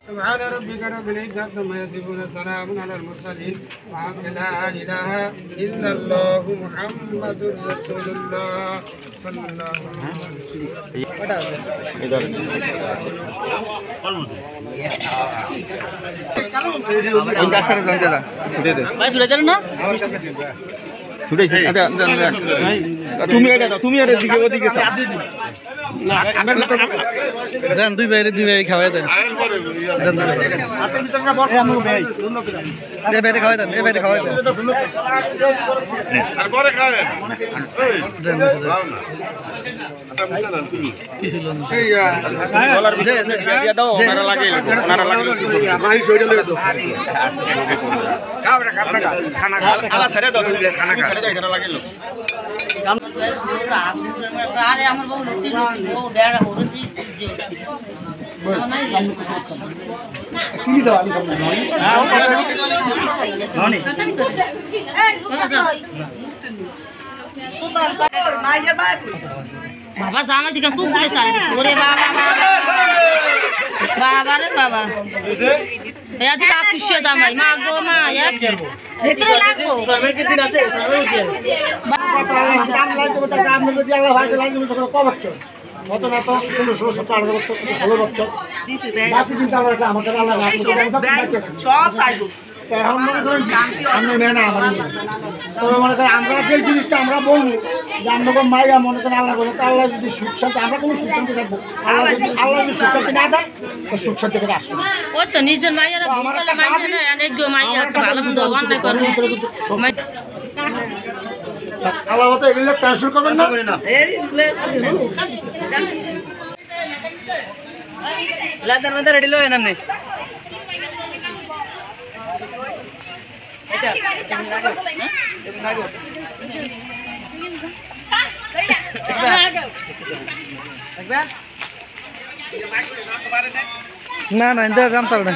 سبحان ربك رب العزة عما يصفون سلام على المرسلين لا إله إلا الله محمد رسول الله صلى الله দেন দুই বাইরে খাওয়াই দেন এই বাইরে খাওয়াই দেন এই বাইরে খাওয়াই দেন তারপরে খাবেন আরে আমার বউ লতি ও বেড়া হরসি শুনি দাও আমি বাবা জামাই দিকে চুপ করে চাই ওরে বাবা বাবা রে বাবা এয়া দিকে আপিসে জামাই মা গো মা ভিতরে লাগবো সবাই কি দিন আছে সবাই কি দাম লাগবে তো দাম যদি আল্লাহ ভাই লাগবে তো কত বছর কত না তো 16 17 18 বছর 16 বছর দিছি ভাই বাকি দিন আল্লাহ আমাকে আল্লাহ রাখবে সব চাইবো এখন মনে করেন আমরা মেনা তবে মনে করেন আমরা যে জিনিসটা আমরা বলবো যে আমরা মাইয়া মনে করেন আল্লাহ বলে আল্লাহ যদি সুখ শান্তি আমরা কোনো সুখ শান্তি থাকবো আল্লাহ যদি সুখ শান্তি না দেয় তো সুখ শান্তি করে আসবে ওই তো নিজের মাইয়ারা ভুললে মাইয়া না অনেক মাইয়া ভালো মন্দ অন্যায় করবে আল্লাহ তো এগুলো টেনশন করবেন না লাদার মধ্যে রেডি লয় নামনে এটা না না ইন্দা কাম চল না